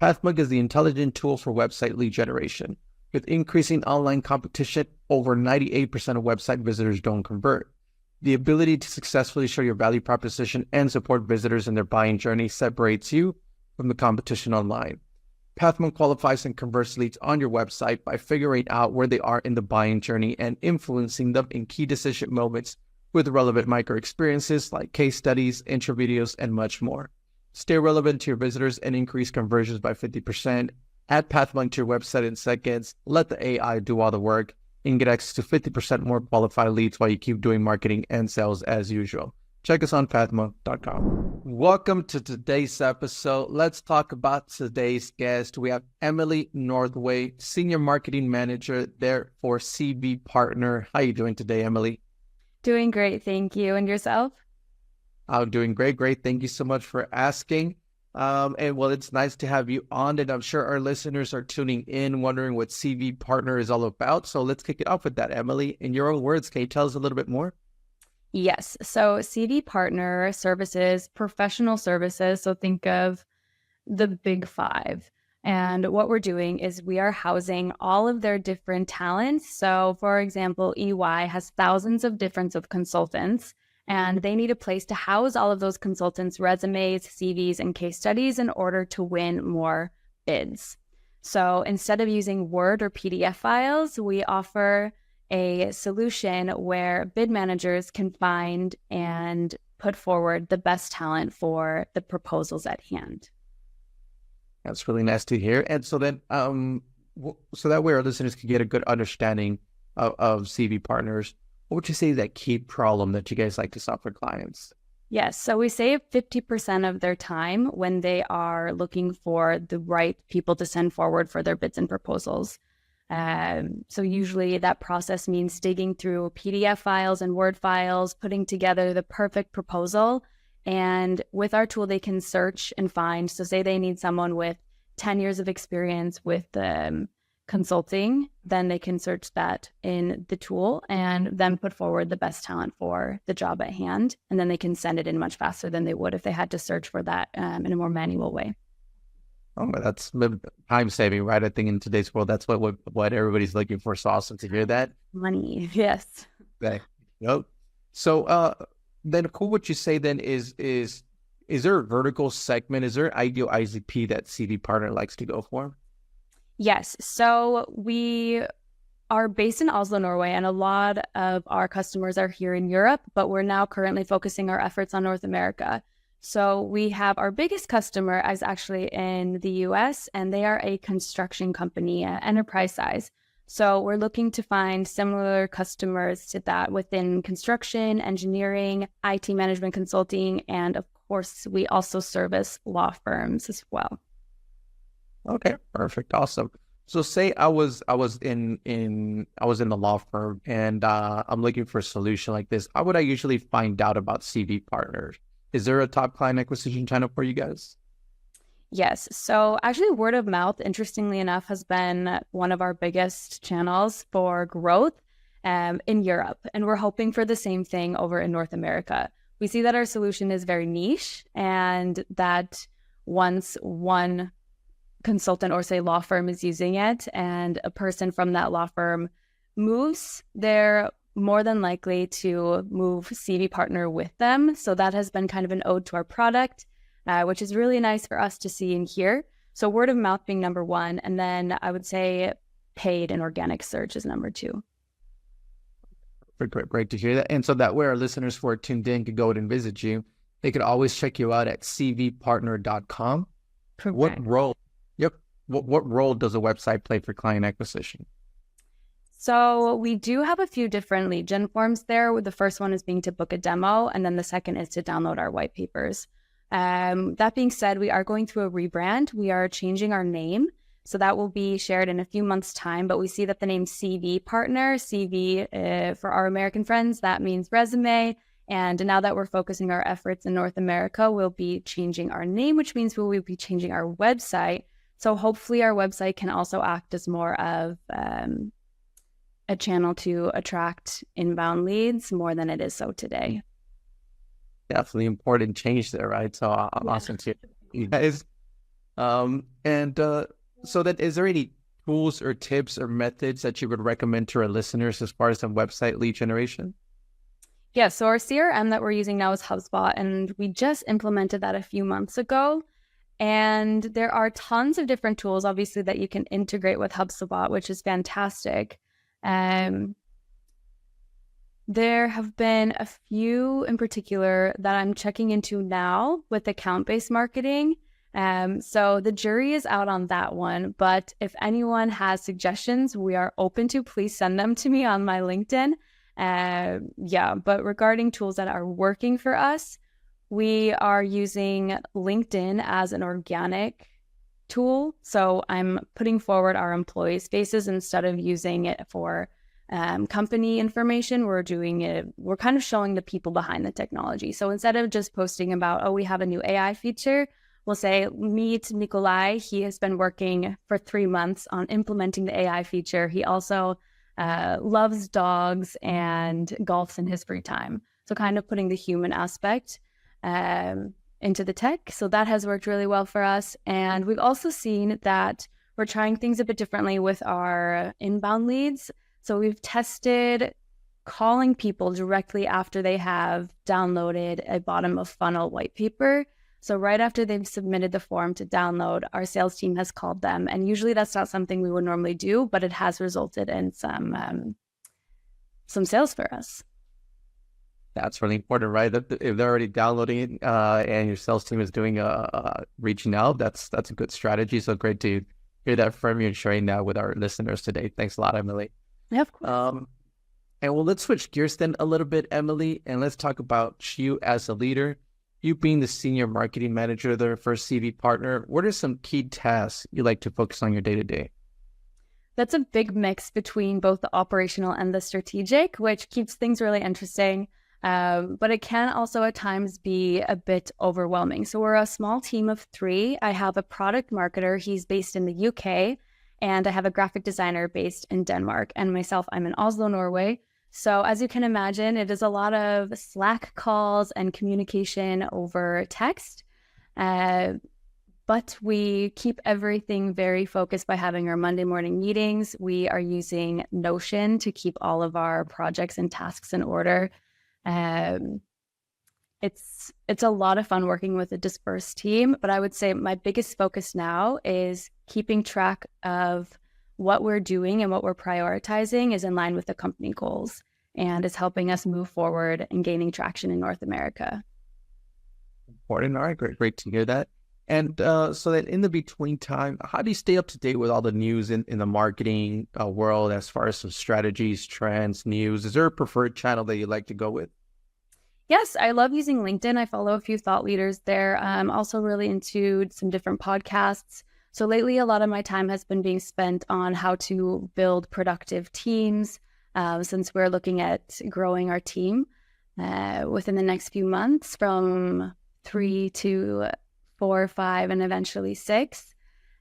Pathmark is the intelligent tool for website lead generation. With increasing online competition, over 98% of website visitors don't convert. The ability to successfully show your value proposition and support visitors in their buying journey separates you from the competition online. Pathmark qualifies and converts leads on your website by figuring out where they are in the buying journey and influencing them in key decision moments with relevant micro experiences like case studies, intro videos, and much more. Stay relevant to your visitors and increase conversions by 50%. Add Pathmark to your website in seconds. Let the AI do all the work and get access to 50% more qualified leads while you keep doing marketing and sales as usual. Check us on pathmark.com. Welcome to today's episode. Let's talk about today's guest. We have Emily Northway, Senior Marketing Manager there for CV Partner. How are you doing today, Emily? Doing great, thank you. And yourself? I'm doing great. Thank you so much for asking. And well, it's nice to have you on, and I'm sure our listeners are tuning in, wondering what CV Partner is all about. So let's kick it off with that, Emily. In your own words, can you tell us a little bit more? Yes. So CV Partner services, professional services. So think of the big five. And what we're doing is we are housing all of their different talents. So for example, EY has thousands of different consultants, and they need a place to house all of those consultants' resumes, CVs, and case studies in order to win more bids. So instead of using Word or PDF files, we offer a solution where bid managers can find and put forward the best talent for the proposals at hand. That's really nice to hear. And so then, so that way our listeners can get a good understanding of CV Partners. What would you say is that key problem that you guys like to solve for clients? Yes. So we save 50% of their time when they are looking for the right people to send forward for their bids and proposals. So usually that process means digging through PDF files and Word files, putting together the perfect proposal. And with our tool, they can search and find. So say they need someone with 10 years of experience with consulting, then they can search that in the tool and then put forward the best talent for the job at hand. And then they can send it in much faster than they would if they had to search for that in a more manual way. Oh, but that's time saving, right? I think in today's world, that's what everybody's looking for. So awesome to hear that. Money, yes. Okay. Yep. So then what would you say then is there a vertical segment? Is there an ideal ICP that CV Partner likes to go for? Yes. So we are based in Oslo, Norway, and a lot of our customers are here in Europe, but we're now currently focusing our efforts on North America. So we have our biggest customer is actually in the US, and they are a construction company, enterprise size. So we're looking to find similar customers to that within construction, engineering, IT management consulting, and of course, we also service law firms as well. Okay, perfect, awesome. So say I was in the law firm and I'm looking for a solution like this. How would I usually find out about CV Partners? Is there a top client acquisition channel for you guys? Yes. So actually word of mouth, interestingly enough, has been one of our biggest channels for growth in Europe. And we're hoping for the same thing over in North America. We see that our solution is very niche and that once one consultant or say law firm is using it and a person from that law firm moves, they're more than likely to move CV Partner with them. So that has been kind of an ode to our product, which is really nice for us to see and hear. So word of mouth being number one, and then I would say paid and organic search is number two. Great to hear that. And so that way our listeners who are tuned in could go and visit you. They could always check you out at cvpartner.com. Correct. What role does a website play for client acquisition? So we do have a few different lead gen forms there. The first one is being to book a demo, and then the second is to download our white papers. That being said, we are going through a rebrand. We are changing our name. So that will be shared in a few months' time, but we see that the name CV Partner, CV for our American friends, that means resume. And now that we're focusing our efforts in North America, we'll be changing our name, which means we will be changing our website. So hopefully our website can also act as more of a channel to attract inbound leads more than it is so today. Definitely important change there, right? So awesome to you guys. So then, is there any tools or tips or methods that you would recommend to our listeners as far as the website lead generation? Yeah, so our CRM that we're using now is HubSpot, and we just implemented that a few months ago. And there are tons of different tools, obviously, that you can integrate with HubSpot, which is fantastic. There have been a few in particular that I'm checking into now with account-based marketing. So the jury is out on that one. But if anyone has suggestions, we are open to, please send them to me on my LinkedIn. But regarding tools that are working for us, we are using LinkedIn as an organic tool. So I'm putting forward our employees' faces instead of using it for company information. We're kind of showing the people behind the technology. So instead of just posting about, oh, we have a new AI feature, we'll say, meet Nikolai. He has been working for 3 months on implementing the AI feature. He also loves dogs and golfs in his free time. So kind of putting the human aspect into the tech. So that has worked really well for us. And we've also seen that we're trying things a bit differently with our inbound leads. So we've tested calling people directly after they have downloaded a bottom of funnel white paper. So right after they've submitted the form to download, our sales team has called them. And usually that's not something we would normally do, but it has resulted in some sales for us. That's really important, right? If they're already downloading it and your sales team is doing reaching out, that's a good strategy. So great to hear that from you and sharing that with our listeners today. Thanks a lot, Emily. Yeah, of course. And well, let's switch gears then a little bit, Emily, and let's talk about you as a leader. You being the senior marketing manager there for CV Partner, what are some key tasks you like to focus on your day-to-day? That's a big mix between both the operational and the strategic, which keeps things really interesting. But it can also at times be a bit overwhelming. So we're a small team of 3. I have a product marketer. He's based in the UK. And I have a graphic designer based in Denmark. And myself, I'm in Oslo, Norway. So as you can imagine, it is a lot of Slack calls and communication over text. But we keep everything very focused by having our Monday morning meetings. We are using Notion to keep all of our projects and tasks in order. It's a lot of fun working with a dispersed team, but I would say my biggest focus now is keeping track of what we're doing and what we're prioritizing is in line with the company goals and is helping us move forward and gaining traction in North America. Important. All right, great to hear that. And so that in the between time, how do you stay up to date with all the news in the marketing world as far as some strategies, trends, news? Is there a preferred channel that you like to go with? Yes, I love using LinkedIn. I follow a few thought leaders there. I'm also really into some different podcasts. So lately, a lot of my time has been being spent on how to build productive teams, since we're looking at growing our team within the next few months from 3 to 4, 5, and eventually 6.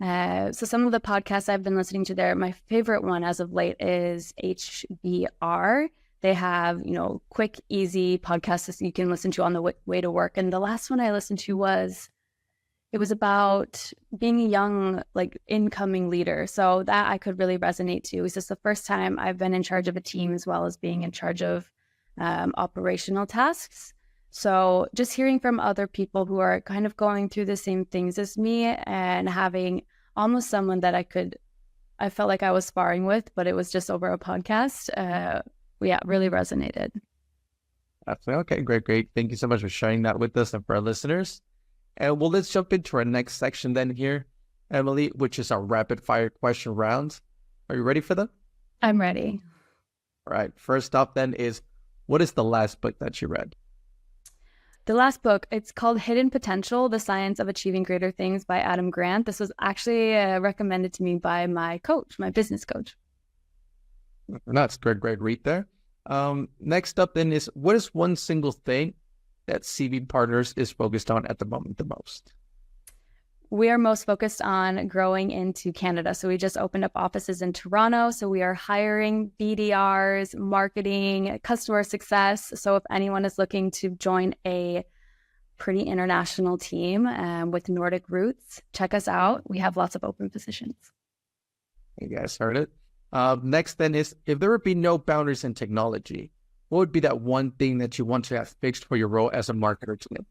So some of the podcasts I've been listening to there, my favorite one as of late is HBR. They have, quick, easy podcasts that you can listen to on the way to work. And the last one I listened to was about being a young, incoming leader. So that I could really resonate to. It's just the first time I've been in charge of a team as well as being in charge of operational tasks. So just hearing from other people who are kind of going through the same things as me and having almost someone that I felt like I was sparring with, but it was just over a podcast. Really resonated. Okay, great. Thank you so much for sharing that with us and for our listeners. And well, let's jump into our next section then here, Emily, which is our rapid fire question round. Are you ready for them? I'm ready. All right. First up then is, what is the last book that you read? The last book, it's called Hidden Potential, The Science of Achieving Greater Things by Adam Grant. This was actually recommended to me by my coach, my business coach. That's great read there. Next up then is, what is one single thing that CV Partners is focused on at the moment the most? We are most focused on growing into Canada. So we just opened up offices in Toronto. So we are hiring BDRs, marketing, customer success. So if anyone is looking to join a pretty international team with Nordic roots. Check us out. We have lots of open positions. You guys heard it. Next then is, if there would be no boundaries in technology, what would be that one thing that you want to have fixed for your role as a marketer today?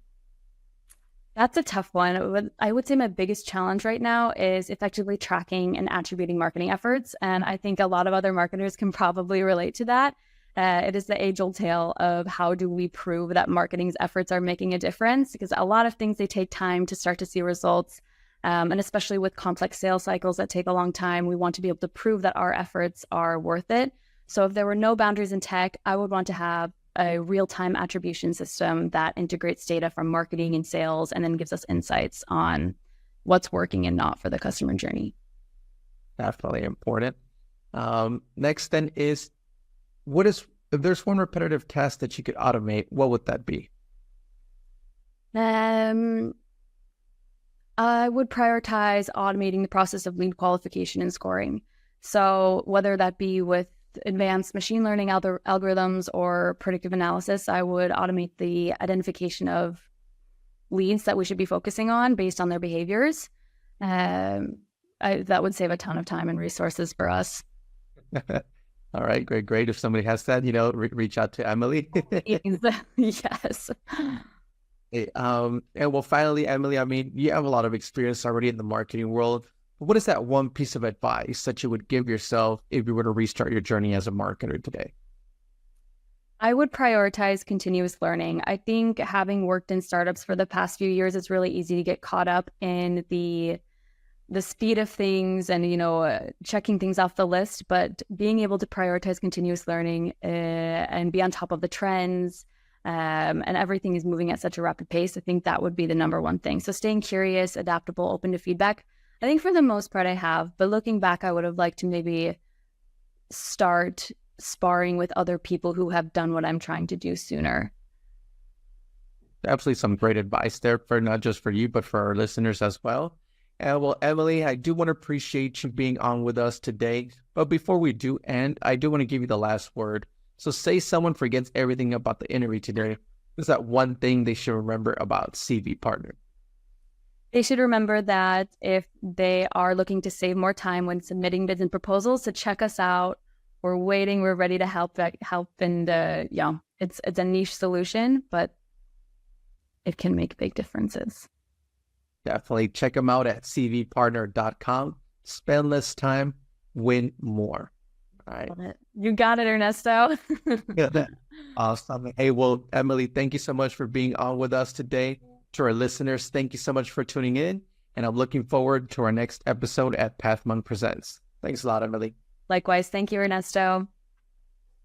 That's a tough one. I would say my biggest challenge right now is effectively tracking and attributing marketing efforts. And I think a lot of other marketers can probably relate to that. It is the age-old tale of how do we prove that marketing's efforts are making a difference? Because a lot of things, they take time to start to see results. And especially with complex sales cycles that take a long time, we want to be able to prove that our efforts are worth it. So if there were no boundaries in tech, I would want to have a real-time attribution system that integrates data from marketing and sales and then gives us insights on what's working and not for the customer journey. Definitely important. Next then is, if there's one repetitive task that you could automate, what would that be? I would prioritize automating the process of lead qualification and scoring. So whether that be with advanced machine learning algorithms or predictive analysis, I would automate the identification of leads that we should be focusing on based on their behaviors. That would save a ton of time and resources for us. All right, great. If somebody has that, reach out to Emily. Yes. Hey, and well, finally, Emily, I mean, you have a lot of experience already in the marketing world. What is that one piece of advice that you would give yourself if you were to restart your journey as a marketer today? I would prioritize continuous learning. I think having worked in startups for the past few years, it's really easy to get caught up in the speed of things and, checking things off the list, but being able to prioritize continuous learning and be on top of the trends and everything is moving at such a rapid pace, I think that would be the number one thing. So staying curious, adaptable, open to feedback. I think for the most part I have, but looking back, I would have liked to maybe start sparring with other people who have done what I'm trying to do sooner. Absolutely some great advice there for not just for you, but for our listeners as well. And well, Emily, I do want to appreciate you being on with us today. But before we do end, I do want to give you the last word. So say someone forgets everything about the interview today. What's that one thing they should remember about CV Partner? They should remember that if they are looking to save more time when submitting bids and proposals, to check us out. We're waiting. We're ready to help. And it's a niche solution, but it can make big differences. Definitely check them out at cvpartner.com. Spend less time, win more. All right. You got it, Ernesto. Awesome. Hey, well, Emily, thank you so much for being on with us today. To our listeners, thank you so much for tuning in. And I'm looking forward to our next episode at Pathmon Presents. Thanks a lot, Emily. Likewise. Thank you, Ernesto.